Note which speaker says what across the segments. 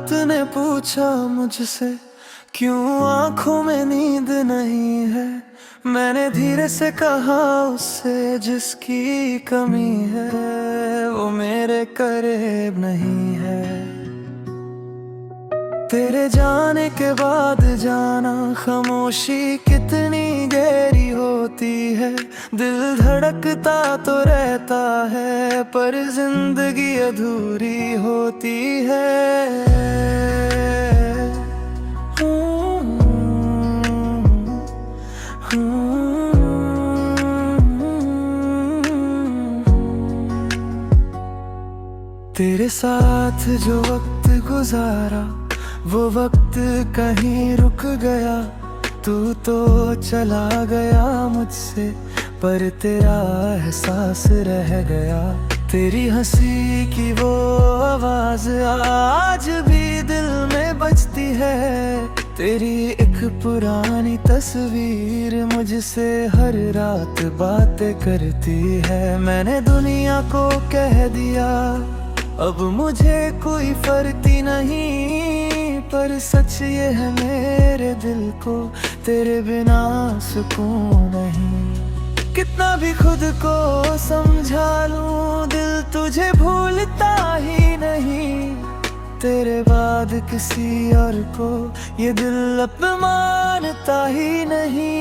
Speaker 1: रात ने पूछा मुझसे क्यों आंखों में नींद नहीं है। मैंने धीरे से कहा उससे जिसकी कमी है वो मेरे करीब नहीं है। तेरे जाने के बाद जाना खामोशी कितनी गहरी होती है। दिल धड़कता तो रहता है पर जिंदगी अधूरी होती है। तेरे साथ जो वक्त गुजारा वो वक्त कहीं रुक गया। तू तो चला गया मुझसे पर तेरा एहसास रह गया। तेरी हंसी की वो आवाज आज भी दिल में बजती है। तेरी एक पुरानी तस्वीर मुझसे हर रात बातें करती है। मैंने दुनिया को कह दिया अब मुझे कोई फर्क नहीं, पर सच ये है मेरे दिल को तेरे बिना सुकून नहीं। कितना भी खुद को समझा लूं दिल तुझे भूलता ही नहीं। तेरे बाद किसी और को ये दिल अपमानता ही नहीं।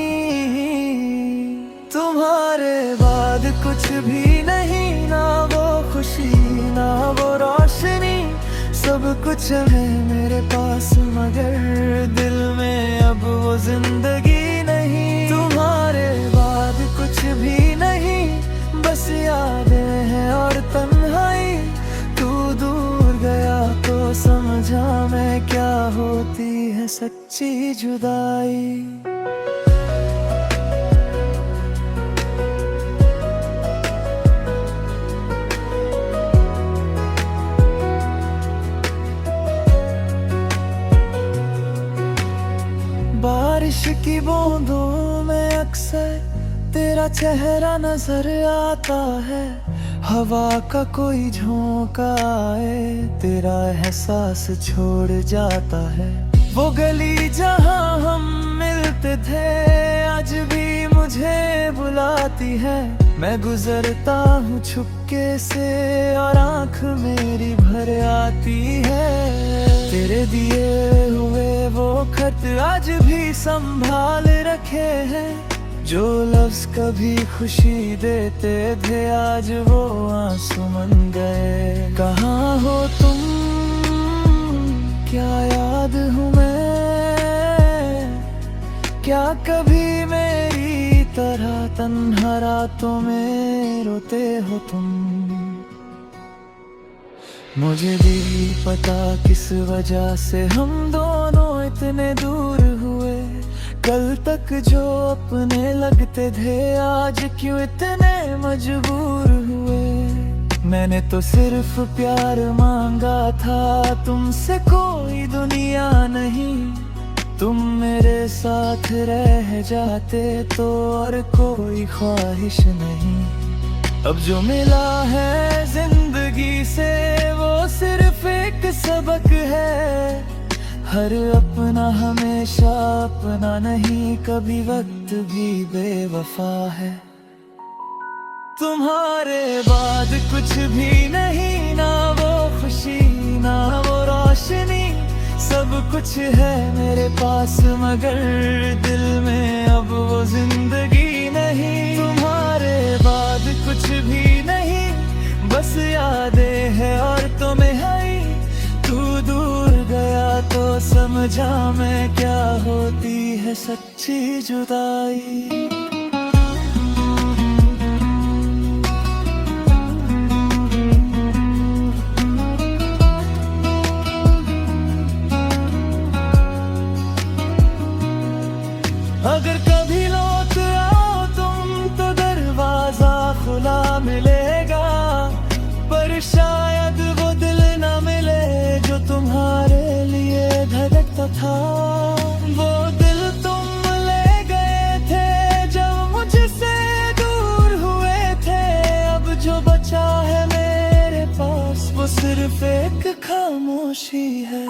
Speaker 1: तुम्हारे बाद कुछ भी नहीं, ना वो खुशी ना वो रोशनी। सब कुछ है मेरे पास मगर दिल में अब वो जिंदगी नहीं। तुम्हारे बाद कुछ भी नहीं, बस यादें हैं और तन्हाई। तू दूर गया तो समझा मैं क्या होती है सच्ची जुदाई। बारिश की बूंदों में अक्सर तेरा चेहरा नजर आता है। हवा का कोई झोंका आए तेरा एहसास छोड़ जाता है। वो गली जहां हम मिलते थे आज भी मुझे बुलाती है। मैं गुजरता हूँ छुपके से और आंख मेरी भर आती है। तेरे दिए हुए वो खत आज भी संभाल रखे हैं। जो लफ्ज कभी खुशी देते थे आज वो आंसू बन गए। कहाँ हो तुम, क्या याद हूँ मैं, क्या कभी मेरी तरह तन्हा रातों में रोते हो तुम। मुझे भी पता किस वजह से हम दोनों इतने दूर हुए। कल तक जो अपने लगते थे आज क्यों इतने मजबूर हुए। मैंने तो सिर्फ प्यार मांगा था तुमसे, कोई दुनिया नहीं। तुम मेरे साथ रह जाते तो और कोई ख्वाहिश नहीं। अब जो मिला है जिंदगी से वो सिर्फ एक सबक है। हर अपना हमेशा अपना नहीं, कभी वक्त भी बेवफा है। तुम्हारे बाद कुछ भी नहीं, ना वो खुशी ना वो रोशनी। सब कुछ है मेरे पास मगर दिल में अब वो जिंदगी नहीं। तुम्हारे बाद कुछ भी नहीं, बस यादें हैं और तुम्हें है। तू दूर गया तो समझा मैं क्या होती है सच्ची जुदाई। अगर कभी लौट आओ तुम तो दरवाजा खुला मिलेगा, पर शायद वो दिल न मिले जो तुम्हारे लिए धड़कता था। वो दिल तुम ले गए थे जब मुझसे दूर हुए थे। अब जो बचा है मेरे पास वो सिर्फ एक खामोशी है।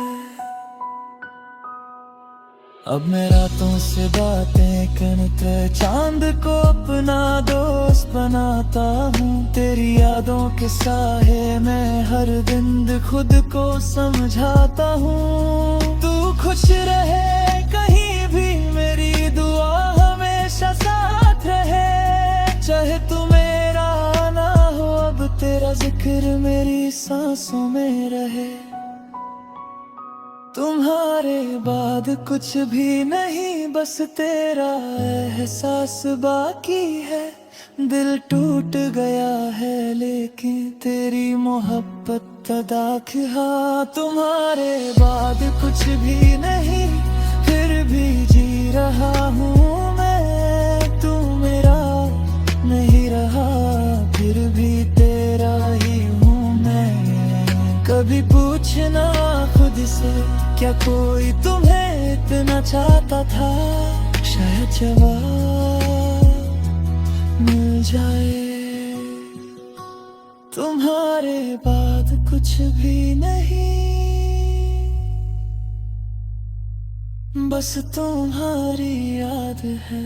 Speaker 1: अब मैं रातों से बातें करते चांद को अपना दोस्त बनाता हूँ। तेरी यादों के साए मैं हर दिन खुद को समझाता हूँ। तू खुश रहे कहीं भी मेरी दुआ हमेशा साथ रहे। चाहे तू मेरा ना हो अब तेरा जिक्र मेरी सांसों में रहे। तुम्हारे बाद कुछ भी नहीं बस तेरा एहसास बाकी है। दिल टूट गया है लेकिन तेरी मोहब्बत दाखिल। हाँ तुम्हारे बाद कुछ भी नहीं फिर भी जी रहा हूँ मैं। तू मेरा नहीं रहा फिर भी तेरा ही हूँ मैं। कभी पूछना खुद से क्या कोई तुम्हें इतना चाहता था। शायद जवाब मिल जाए। तुम्हारे बाद कुछ भी नहीं बस तुम्हारी याद है।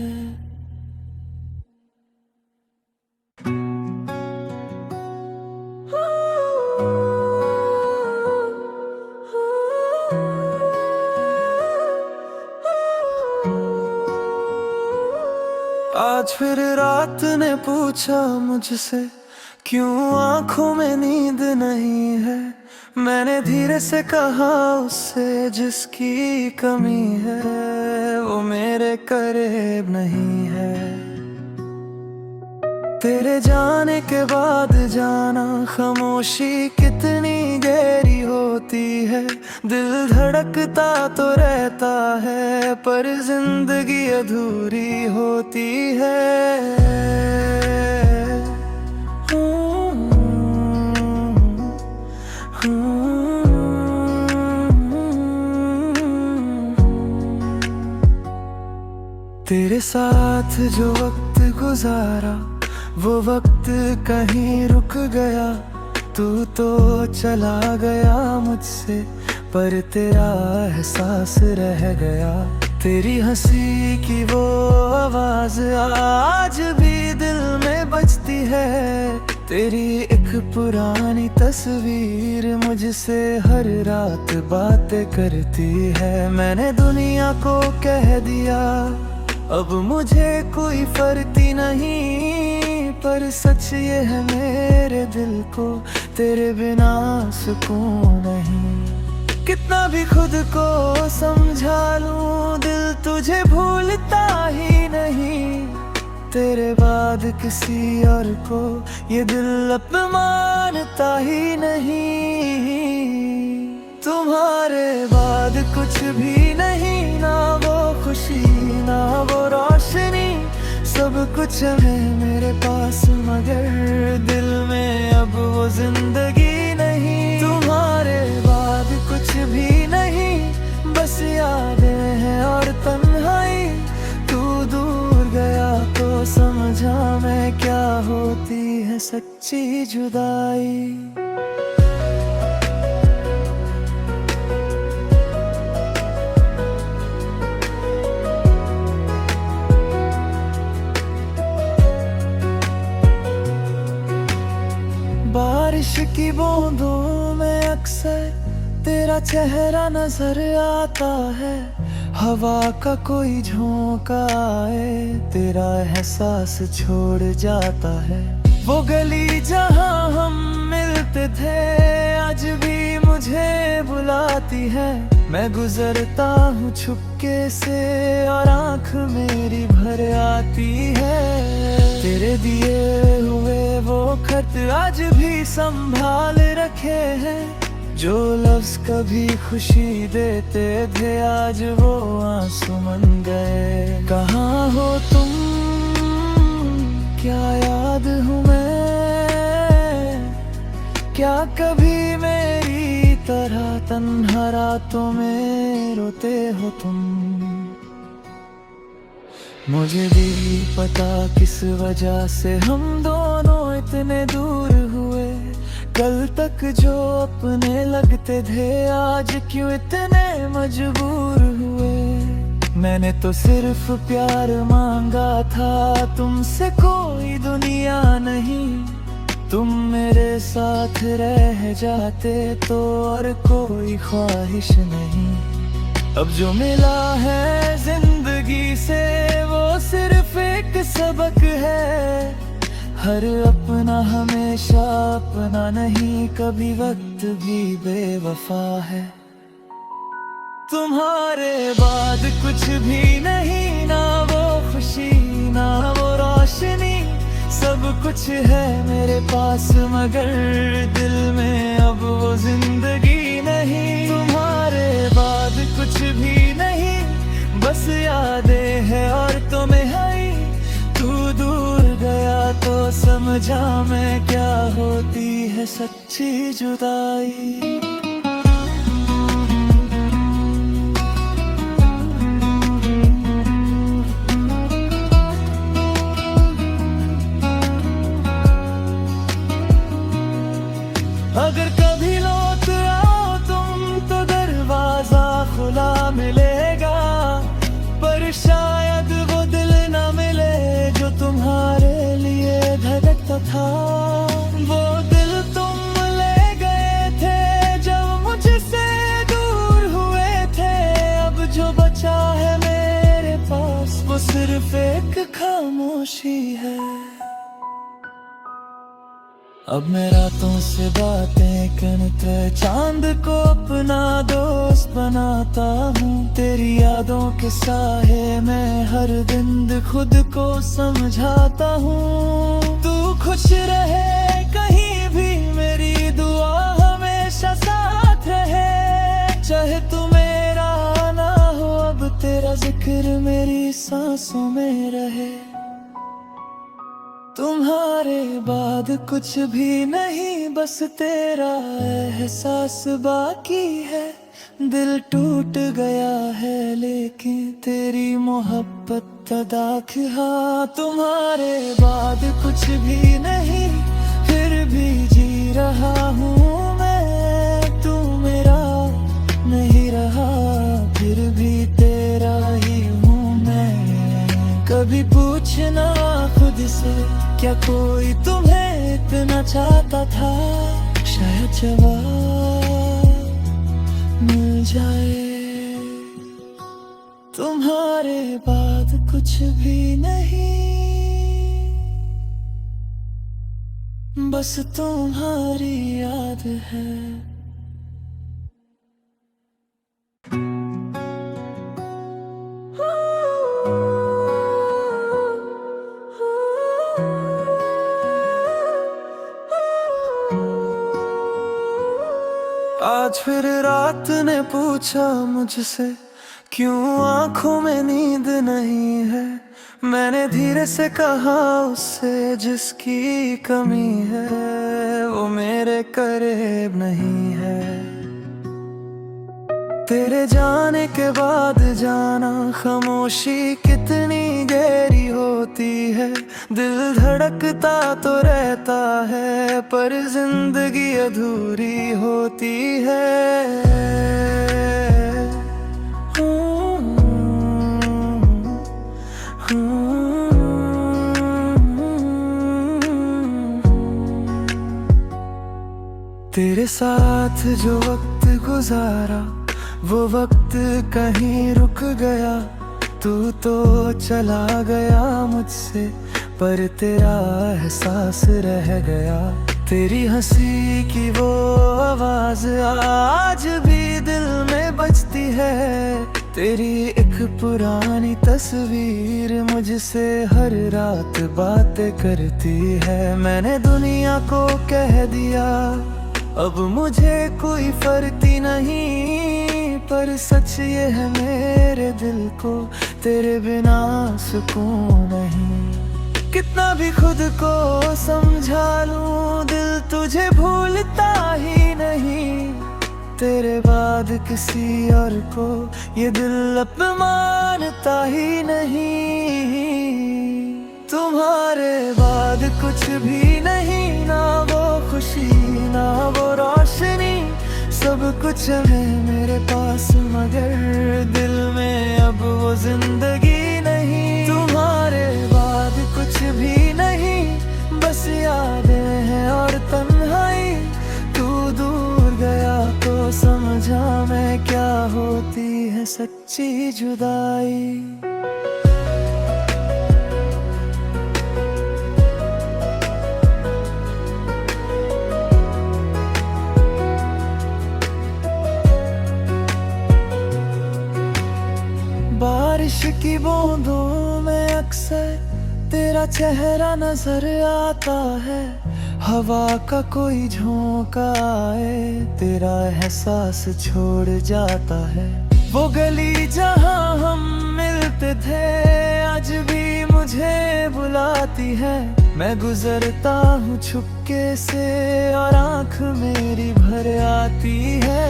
Speaker 1: आज फिर रात ने पूछा मुझसे क्यों आंखों में नींद नहीं है। मैंने धीरे से कहा उससे जिसकी कमी है वो मेरे करीब नहीं है। तेरे जाने के बाद जाना खामोशी कितनी गहरी होती है। दिल धड़कता तो रहता है पर जिंदगी अधूरी होती है। तेरे साथ जो वक्त गुजारा वो वक्त कहीं रुक गया। तू तो चला गया मुझसे पर तेरा एहसास रह गया। तेरी हंसी की वो आवाज आज भी दिल में बजती है। तेरी एक पुरानी तस्वीर मुझसे हर रात बातें करती है। मैंने दुनिया को कह दिया अब मुझे कोई फर्क नहीं पर सच ये है मेरे दिल को तेरे बिना सुकून नहीं। कितना भी खुद को समझा लूं दिल तुझे भूलता ही नहीं। तेरे बाद किसी और को ये दिल अब मानता ही नहीं। तुम्हारे बाद कुछ भी नहीं ना वो खुशी ना वो रोशनी। सब कुछ है मेरे पास मगर दिल में अब वो जिंदगी नहीं। तुम्हारे बाद कुछ भी नहीं बस यादें हैं और तन्हाई। तू दूर गया तो समझा मैं क्या होती है सच्ची जुदाई। बारिश की बूंदों में अक्सर तेरा चेहरा नजर आता है। हवा का कोई झोंका आए तेरा एहसास छोड़ जाता है। वो गली जहां हम मिलते थे आज भी मुझे बुलाती है। मैं गुजरता हूँ छुपके से और आँख मेरी भर आती है। तेरे दिए हुए वो खत आज भी संभाल रखे हैं। जो लफ्ज कभी खुशी देते थे आज वो आंसू मन गए। कहाँ हो तुम क्या याद हूँ मैं। क्या कभी मेरी तरह तन्हा रातों में रोते हो तुम। मुझे भी पता किस वजह से हम दोनों इतने दूर हुए। कल तक जो अपने लगते थे आज क्यों इतने मजबूर हुए। मैंने तो सिर्फ प्यार मांगा था तुमसे, कोई दुनिया नहीं। तुम मेरे साथ रह जाते तो और कोई ख्वाहिश नहीं। अब जो मिला है जिंदगी से वो सिर्फ एक सबक है। हर अपना हमेशा अपना नहीं, कभी वक्त भी बेवफा है। तुम्हारे बाद कुछ भी नहीं, ना वो खुशी ना वो रोशनी। सब कुछ है मेरे पास मगर दिल में अब वो जिंदगी नहीं। तुम्हारे बाद कुछ भी नहीं, बस यादें हैं और तुम्हें है। तू दूर गया तो समझा मैं क्या होती है सच्ची जुदाई। अगर कभी लौट आओ तुम तो दरवाजा खुला मिलेगा, पर शायद वो दिल न मिले जो तुम्हारे लिए धड़कता था। वो दिल तुम ले गए थे जब मुझसे दूर हुए थे। अब जो बचा है मेरे पास वो सिर्फ एक खामोशी है। अब मैं रातों से बातें करते चांद को अपना दोस्त बनाता हूँ। तेरी यादों के साए में हर दिन खुद को समझाता हूँ। तू खुश रहे कहीं भी मेरी दुआ हमेशा साथ रहे। चाहे तू मेरा ना हो अब तेरा जिक्र मेरी सांसों में रहे। तुम्हारे बाद कुछ भी नहीं, बस तेरा एहसास बाकी है। दिल टूट गया है लेकिन तेरी मोहब्बत अदाख। हाँ तुम्हारे बाद कुछ भी नहीं, फिर भी जी रहा हूँ मैं। तू मेरा नहीं रहा फिर भी तेरा ही हूँ मैं। कभी पूछना खुद से क्या कोई तुम्हें इतना चाहता था, शायद जवाब मिल जाए। तुम्हारे बाद कुछ भी नहीं, बस तुम्हारी याद है। आज फिर रात ने पूछा मुझसे क्यों आंखों में नींद नहीं है। मैंने धीरे से कहा उससे जिसकी कमी है वो मेरे करीब नहीं है। तेरे जाने के बाद जाना खामोशी कितनी गहरी होती है। दिल धड़कता तो रहता है पर जिंदगी अधूरी होती है। तेरे साथ जो वक्त गुजारा वो वक्त कहीं रुक गया। तू तो चला गया मुझसे पर तेरा एहसास रह गया। तेरी हंसी की वो आवाज आज भी दिल में बजती है। तेरी एक पुरानी तस्वीर मुझसे हर रात बातें करती है। मैंने दुनिया को कह दिया अब मुझे कोई फर्क नहीं, पर सच ये है मेरे दिल को तेरे बिना सुकून नहीं। कितना भी खुद को समझा लूं दिल तुझे भूलता ही नहीं। तेरे बाद किसी और को ये दिल अब मानता ही नहीं। तुम्हारे बाद कुछ भी नहीं, ना वो खुशी ना वो रोशनी। सब कुछ है मेरे पास मगर दिल में अब वो वो जिंदगी नहीं। तुम्हारे बाद कुछ भी नहीं, बस यादें हैं और तन्हाई। तू दूर गया तो समझा मैं क्या होती है सच्ची जुदाई। बारिश की बूंदों में अक्सर तेरा चेहरा नजर आता है। हवा का कोई झोंका आए, तेरा एहसास छोड़ जाता है। वो गली जहां हम मिलते थे आज भी मुझे बुलाती है। मैं गुजरता हूँ छुपके से और आंख मेरी भर आती है।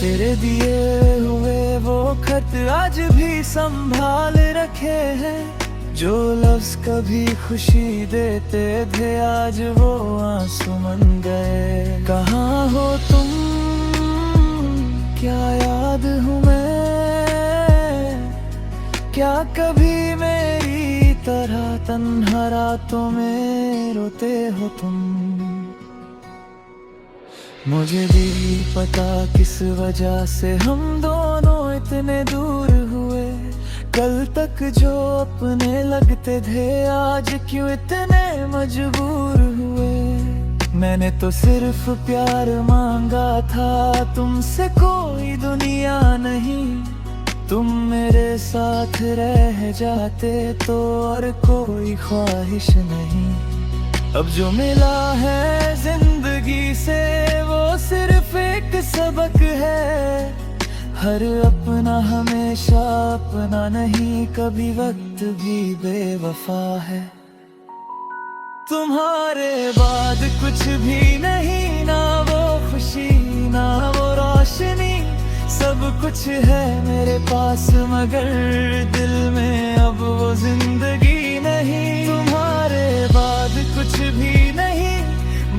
Speaker 1: तेरे दिए हुए वो खत आज भी संभाल रखे हैं। जो लफ्ज कभी खुशी देते थे आज वो आंसू बन गए। कहाँ हो तुम, क्या याद हूँ मैं? क्या कभी मेरी तरह तन्हा रातों में रोते हो तुम? मुझे भी पता किस वजह से हम दोनों इतने दूर हुए। कल तक जो अपने लगते थे आज क्यों इतने मजबूर हुए। मैंने तो सिर्फ प्यार मांगा था, तुमसे कोई दुनिया नहीं। तुम मेरे साथ रह जाते तो और कोई ख्वाहिश नहीं। अब जो मिला है जिंदगी से वो सिर्फ एक सबक है। हर अपना हमेशा अपना नहीं, कभी वक्त भी बेवफा है। तुम्हारे बाद कुछ भी नहीं, ना वो खुशी ना वो रोशनी। सब कुछ है मेरे पास मगर दिल में अब वो जिंदगी नहीं। तुम्हारे बाद कुछ भी नहीं,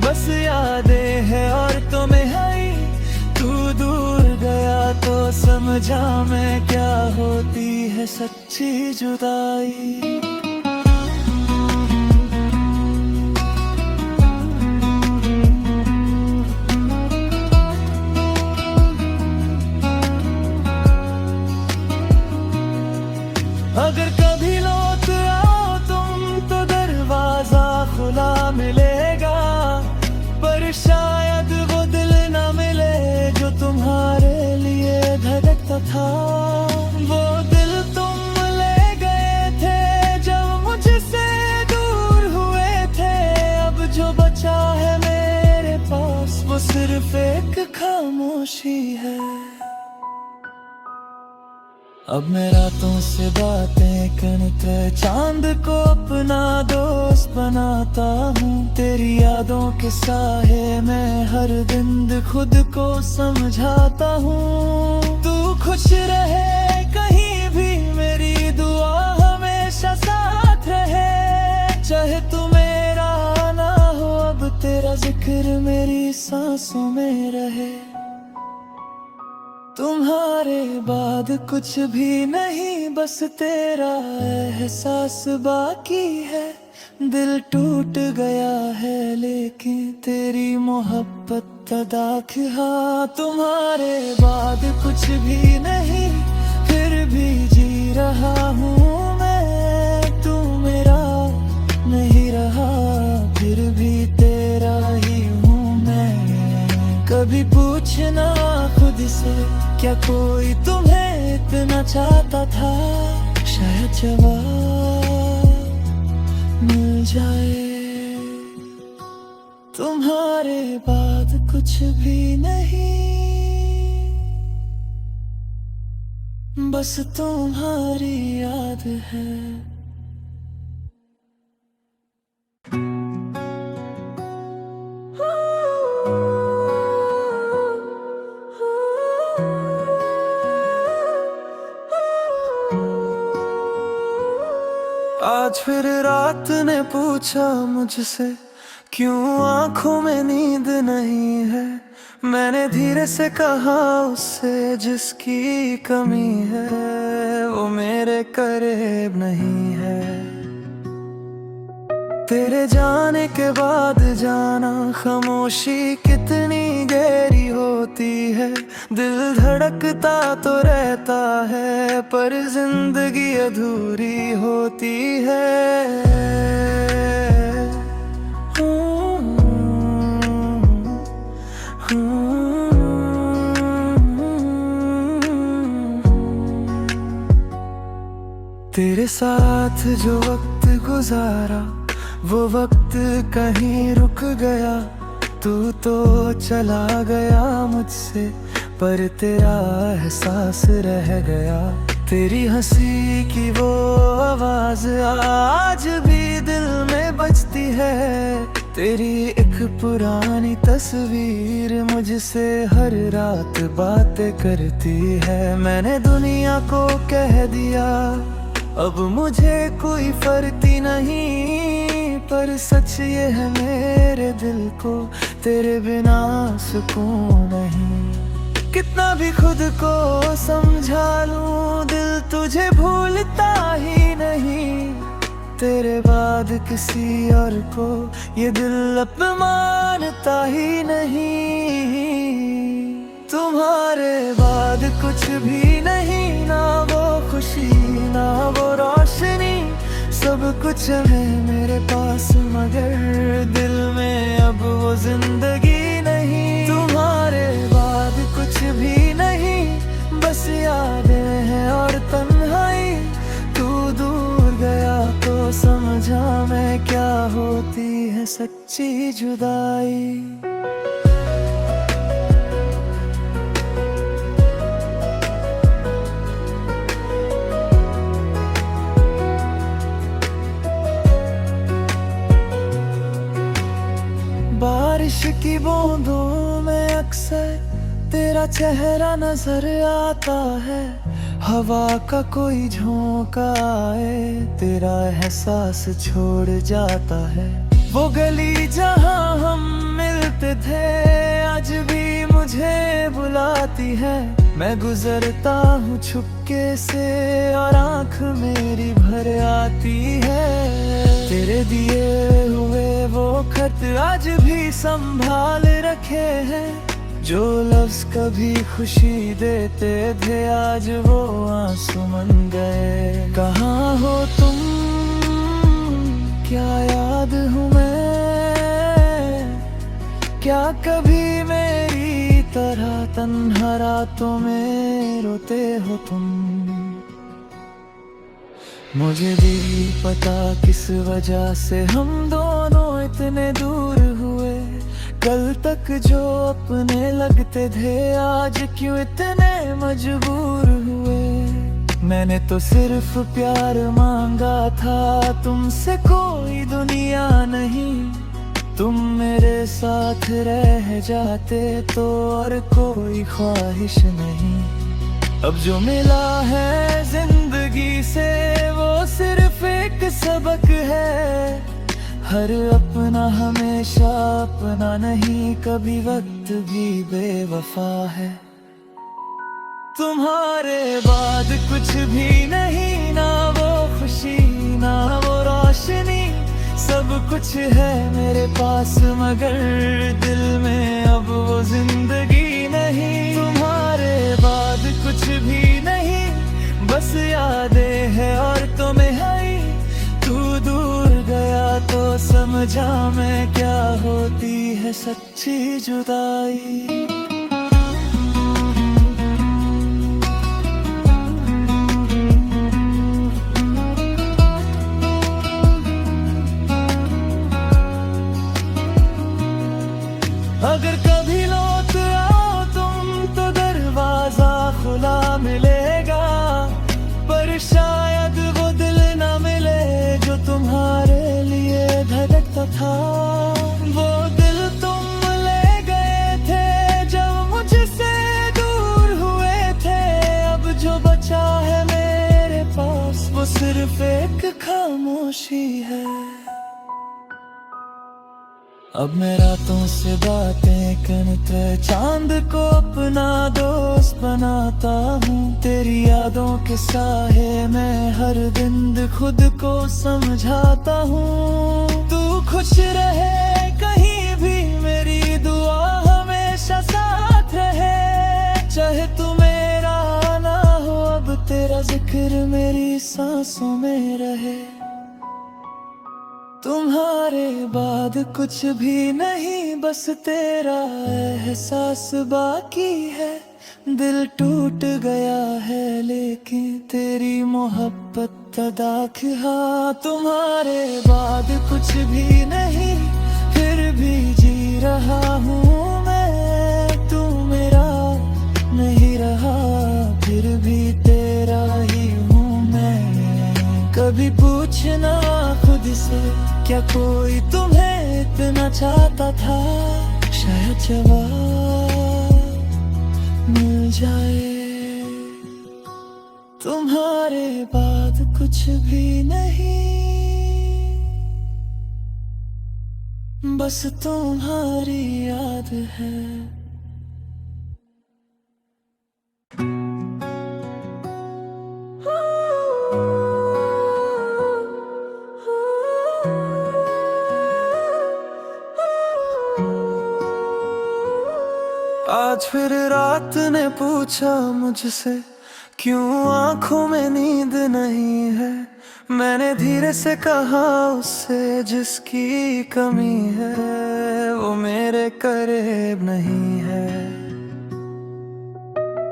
Speaker 1: बस यादें हैं और तुम्हें है। तू दूर गया तो समझा मैं क्या होती है सच्ची जुदाई। अगर कभी लौट आओ तुम तो दरवाजा खुला मिलेगा। पर शायद वो दिल न मिले जो तुम्हारे लिए धड़कता था। वो दिल तुम ले गए थे जब मुझसे दूर हुए थे। अब जो बचा है मेरे पास वो सिर्फ एक खामोशी है। अब मैं रातों से बातें करते चांद को अपना दोस्त बनाता हूँ। तेरी यादों के साए में हर दिन खुद को समझाता हूँ। तू खुश रहे कहीं भी मेरी दुआ हमेशा साथ रहे। चाहे तू मेरा ना हो अब तेरा जिक्र मेरी सांसों में रहे। तुम्हारे बाद कुछ भी नहीं, बस तेरा एहसास बाकी है। दिल टूट गया है लेकिन तेरी मोहब्बत तदाक। हाँ तुम्हारे बाद कुछ भी नहीं, फिर भी जी रहा हूँ मैं। तू मेरा नहीं रहा फिर भी तेरा ही हूँ मैं। कभी पूछना खुद से क्या कोई तुम्हें इतना चाहता था। शायद जवाब मिल जाए। तुम्हारे बाद कुछ भी नहीं, बस तुम्हारी याद है। आज फिर रात ने पूछा मुझसे क्यों आंखों में नींद नहीं है। मैंने धीरे से कहा उससे जिसकी कमी है वो मेरे करीब नहीं है। तेरे जाने के बाद जाना खामोशी कितनी गहरी होती है। दिल धड़कता तो रहता है पर जिंदगी अधूरी होती है। तेरे साथ जो वक्त गुजारा वो वक्त कहीं रुक गया। तू तो चला गया मुझसे पर तेरा एहसास रह गया। तेरी हंसी की वो आवाज आज भी दिल में बजती है। तेरी एक पुरानी तस्वीर मुझसे हर रात बातें करती है। मैंने दुनिया को कह दिया अब मुझे कोई फर्क नहीं, पर सच ये है मेरे दिल को तेरे बिना सुकून नहीं। कितना भी खुद को समझा लूं दिल तुझे भूलता ही नहीं। तेरे बाद किसी और को ये दिल अपमानता ही नहीं। तुम्हारे बाद कुछ भी नहीं, ना वो खुशी ना वो रोशनी। सब कुछ है मेरे पास मगर दिल में अब वो जिंदगी नहीं। तुम्हारे बाद कुछ भी नहीं, बस यादें हैं और तन्हाई। तू दूर गया तो समझा मैं क्या होती है सच्ची जुदाई। बारिश की बूंदों में अक्सर तेरा चेहरा नजर आता है। हवा का कोई झोंका आए तेरा एहसास छोड़ जाता है। वो गली जहां हम मिलते थे आज भी मुझे बुलाती है। मैं गुजरता हूँ छुपके से और आँख मेरी भर आती है। तेरे दिए हुए वो खत आज भी संभाल रखे हैं। जो लफ्ज कभी खुशी देते थे आज वो आंसू मन गए। कहाँ हो तुम, क्या याद हूँ मैं, क्या कभी मेरी तरह तन्हा रातों में रोते हो तुम। मुझे भी पता किस वजह से हम दोनों इतने दूर हुए। कल तक जो अपने लगते थे आज क्यों इतने मजबूर हुए। मैंने तो सिर्फ प्यार मांगा था तुमसे, कोई दुनिया नहीं। तुम मेरे साथ रह जाते तो और कोई ख्वाहिश नहीं। अब जो मिला है जिंदगी से वो सिर्फ एक सबक है। हर अपना हमेशा अपना नहीं, कभी वक्त भी बेवफा है। तुम्हारे बाद कुछ भी नहीं, ना वो खुशी ना वो रोशनी। सब कुछ है मेरे पास मगर दिल में अब वो जिंदगी नहीं। तुम्हारे बाद कुछ भी नहीं, बस यादें हैं और तुम्हें है। तू दूर गया तो समझा मैं क्या होती है सच्ची जुदाई। अगर कभी लौट आओ तुम तो दरवाजा खुला मिलेगा। पर शायद वो दिल ना मिले जो तुम्हारे लिए धड़कता था। वो दिल तुम ले गए थे जब मुझसे दूर हुए थे। अब जो बचा है मेरे पास वो सिर्फ एक खामोशी है। अब मैं रातों से बातें करते चांद को अपना दोस्त बनाता हूँ। तेरी यादों के साए मैं हर दिन खुद को समझाता हूँ। तू खुश रहे कहीं भी मेरी दुआ हमेशा साथ रहे। चाहे तू मेरा ना हो अब तेरा जिक्र मेरी सांसों में रहे। तुम्हारे बाद कुछ भी नहीं बस तेरा एहसास बाकी है। दिल टूट गया है लेकिन तेरी मोहब्बत दाख। हाँ तुम्हारे बाद कुछ भी नहीं फिर भी जी रहा हूँ मैं। तू मेरा नहीं रहा फिर भी तेरा ही हूँ मैं। कभी पूछना खुद से क्या कोई तुम्हें इतना चाहता था। शायद जवाब मिल जाए। तुम्हारे बाद कुछ भी नहीं बस तुम्हारी याद है। आज फिर रात ने पूछा मुझसे क्यों आंखों में नींद नहीं है। मैंने धीरे से कहा उससे जिसकी कमी है वो मेरे करीब नहीं है।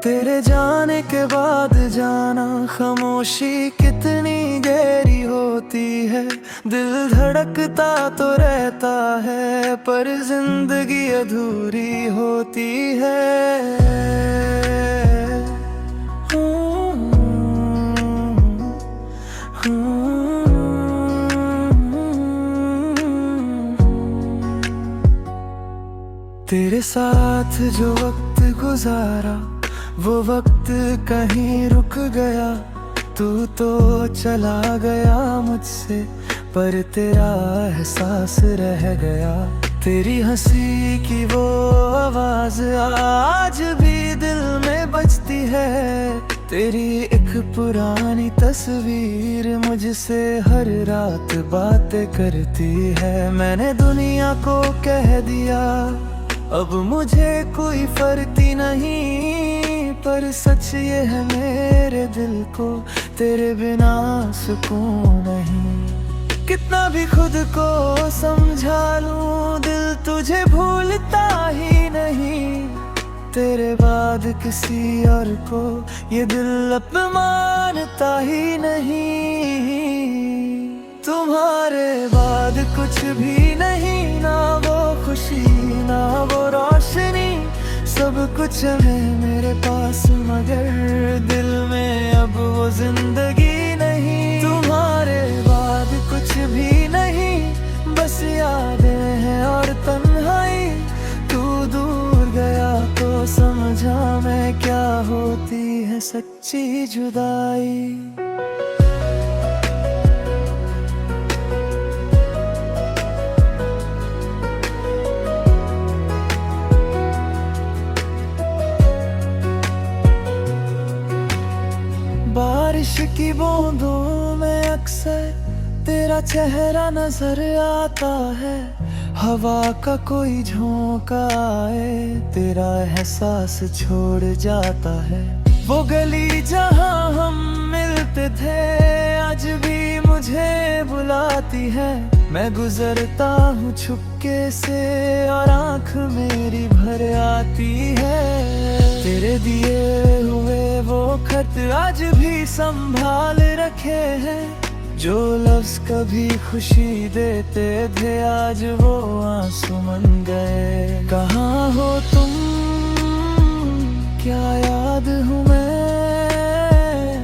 Speaker 1: तेरे जाने के बाद जाना खामोशी कितनी गहरी होती है। दिल धड़कता तो रहता है पर जिंदगी अधूरी होती है। तेरे साथ जो वक्त गुजारा वो वक्त कहीं रुक गया। तू तो चला गया मुझसे पर तेरा एहसास रह गया। तेरी हंसी की वो आवाज आज भी दिल में बजती है। तेरी एक पुरानी तस्वीर मुझसे हर रात बातें करती है। मैंने दुनिया को कह दिया अब मुझे कोई फर्क नहीं पर सच ये है मेरे दिल को तेरे बिना सुकून नहीं। कितना भी खुद को समझा लूं दिल तुझे भूलता ही नहीं। तेरे बाद किसी और को ये दिल अब मानता ही नहीं। तुम्हारे बाद कुछ भी नहीं ना वो खुशी ना वो रोशनी। सब कुछ है मेरे पास मगर दिल में अब वो जिंदगी नहीं। तुम्हारे बाद कुछ भी नहीं बस यादें हैं और तन्हाई। तू दूर गया तो समझा मैं क्या होती है सच्ची जुदाई। बारिश की बूंदों में अक्सर तेरा चेहरा नजर आता है। हवा का कोई झोंका आए तेरा एहसास छोड़ जाता है। वो गली जहां हम मिलते थे आज भी मुझे बुलाती है। मैं गुजरता हूँ छुपके से और आँख मेरी भर आती है। तेरे दिए हुए वो खत आज भी संभाल रखे हैं। जो लफ्ज कभी खुशी देते थे आज वो आंसू बन गए। कहाँ हो तुम क्या याद हूँ मैं।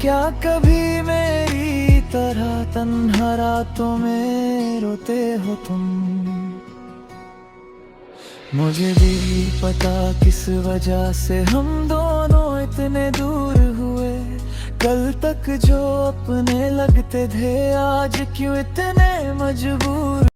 Speaker 1: क्या कभी मेरी तरह तन्हा रातों में रोते हो तुम। मुझे भी पता किस वजह से हम दोनों इतने दूर हुए। कल तक जो अपने लगते थे आज क्यों इतने मजबूर।